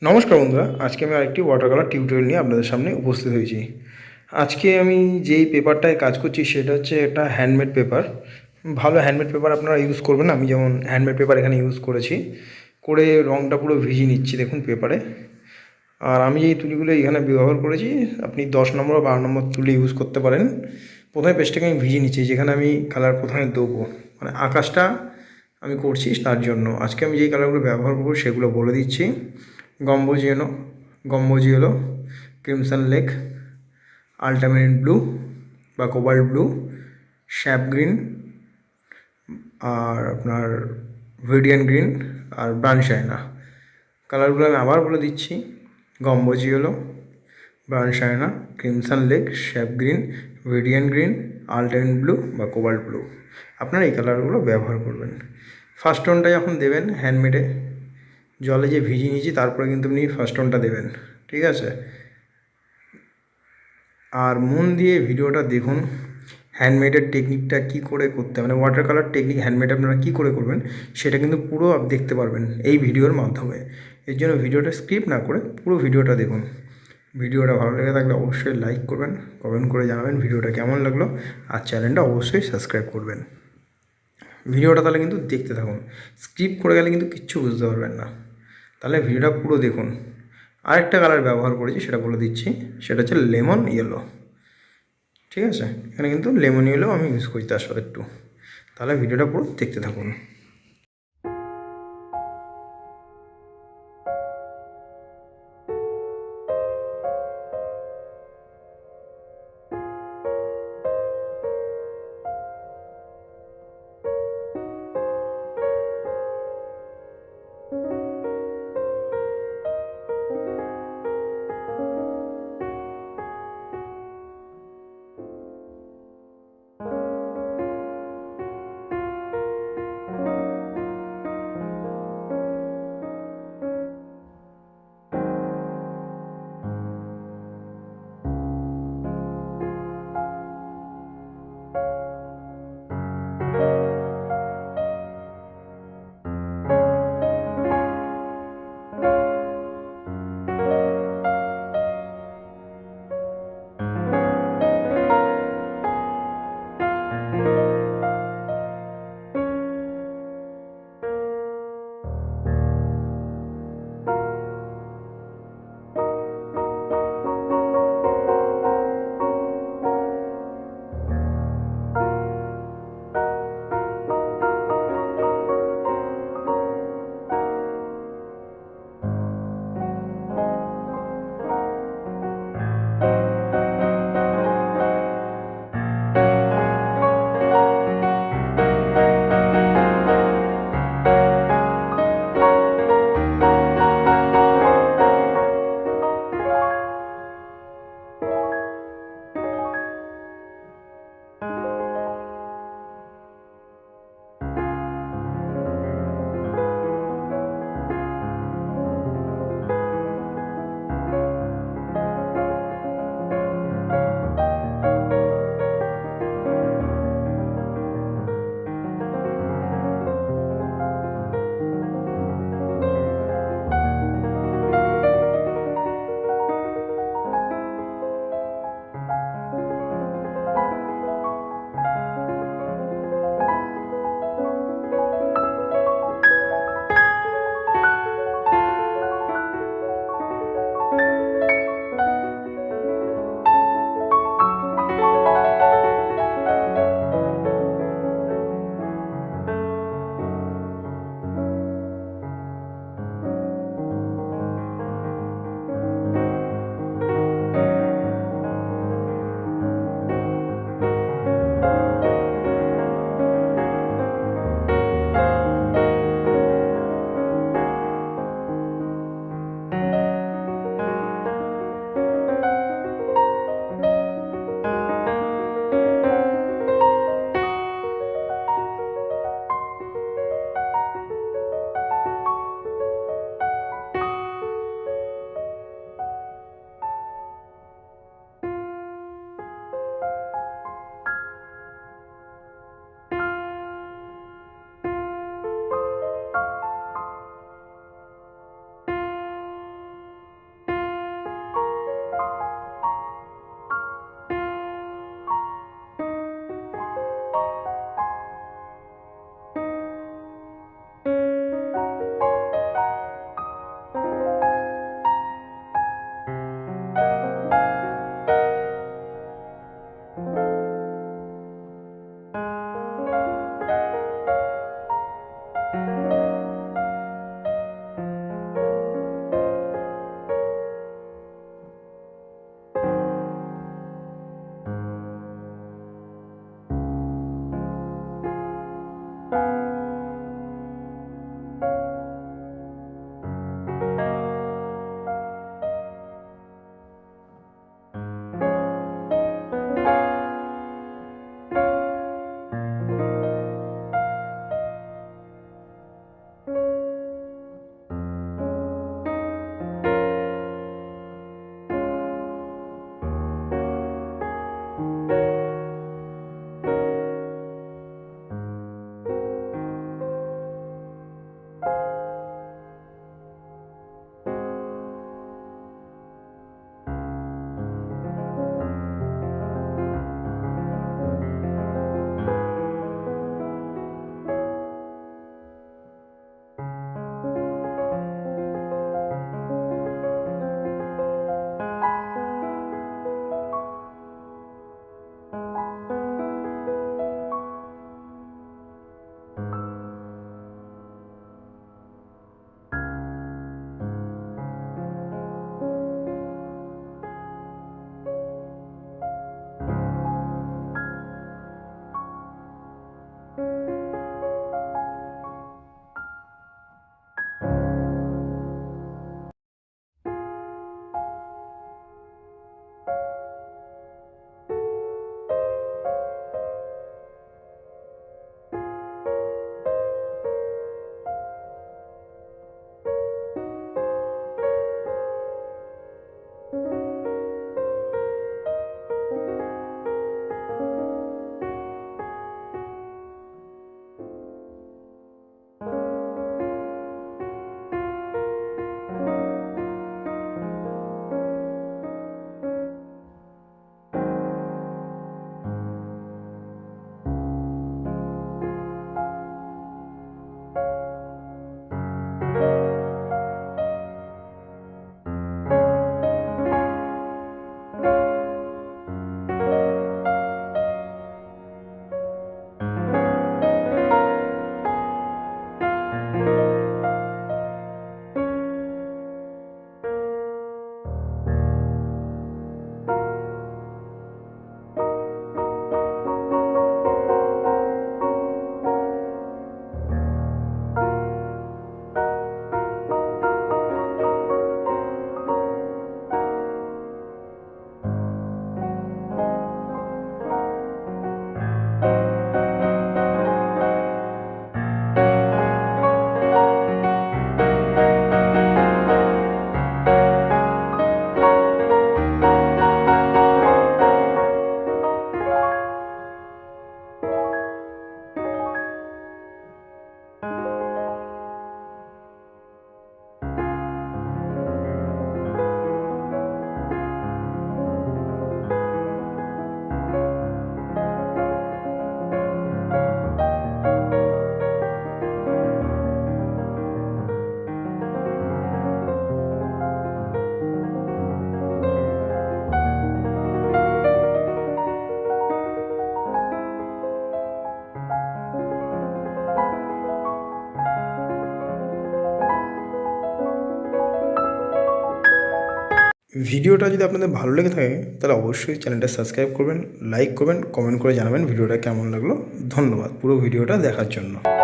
নমস্কার বন্ধুরা, আজকে আমি আরেকটি ওয়াটার কালার টিউটোরিয়াল নিয়ে আপনাদের সামনে উপস্থিত হয়েছি। আজকে আমি যেই পেপারটায় কাজ করছি সেটা হচ্ছে একটা হ্যান্ডমেড পেপার। ভালো হ্যান্ডমেড পেপার আপনারা ইউজ করবেন। আমি যেমন হ্যান্ডমেড পেপার এখানে ইউজ করেছি, করে রঙটা পুরো ভিজিয়ে নিচ্ছি দেখুন পেপারে। আর আমি যেই তুলিগুলো এখানে ব্যবহার করেছি, আপনি 10 নম্বর বা 12 নম্বর তুলি ইউজ করতে পারেন। প্রথমে পেজটাকে আমি ভিজিয়ে নিচ্ছি, যেখানে আমি কালার প্রথমে দেবো, মানে আকাশটা আমি করছি তার জন্য। আজকে আমি যেই কালারগুলো ব্যবহার করবো সেগুলো বলে দিচ্ছি। Gamboge yellow gamboge yellow, crimson lake, ultramarine blue বা কোবাল্ট ব্লু, শ্যাপ গ্রিন, আর আপনার ভিডিয়ান গ্রিন, আর ব্রাউন শাইনা। কালারগুলো আমি আবার বলে দিচ্ছি: gamboge yellow, brown sienna, crimson lake, sap green, viridian green, ultramarine blue বা কোবাল্ট ব্লু। আপনারা এই কালারগুলো ব্যবহার করবেন। ফার্স্ট টোনটা যখন দেবেন হ্যান্ডমেডে, জলে যে ভিজিয়ে নিয়েছি তারপরে কিন্তু আপনি ফার্স্ট টোনটা দেবেন, ঠিক আছে? আর মন দিয়ে ভিডিওটা দেখুন। হ্যান্ডমেডের টেকনিকটা কী করে করতে হবে, মানে ওয়াটার কালার টেকনিক হ্যান্ডমেড আপনারা কী করে করবেন সেটা কিন্তু পুরো দেখতে পারবেন এই ভিডিওর মাধ্যমে। এর জন্য ভিডিওটা স্কিপ না করে পুরো ভিডিওটা দেখুন। ভিডিওটা ভালো লেগে থাকলে অবশ্যই লাইক করবেন, কমেন্ট করে জানাবেন ভিডিওটা কেমন লাগলো, আর চ্যানেলটা অবশ্যই সাবস্ক্রাইব করবেন। ভিডিওটা তাহলে কিন্তু দেখতে থাকুন, স্কিপ করে গেলে কিন্তু কিচ্ছু বুঝতে পারবেন না। তাহলে ভিডিওটা পুরো দেখুন। আরেকটা কালার ব্যবহার করেছি সেটা বলে দিচ্ছি, সেটা হচ্ছে লেমন ইয়েলো, ঠিক আছে? এখানে কিন্তু লেমন ইয়েলো আমি ইউজ করছি তার সাথে একটু। তাহলে ভিডিওটা পুরো দেখতে থাকুন। ভিডিওটা যদি আপনাদের ভালো লেগে থাকে তাহলে অবশ্যই চ্যানেলটা সাবস্ক্রাইব করবেন, লাইক করবেন, কমেন্ট করে জানাবেন ভিডিওটা কেমন লাগলো। ধন্যবাদ পুরো ভিডিওটা দেখার জন্য।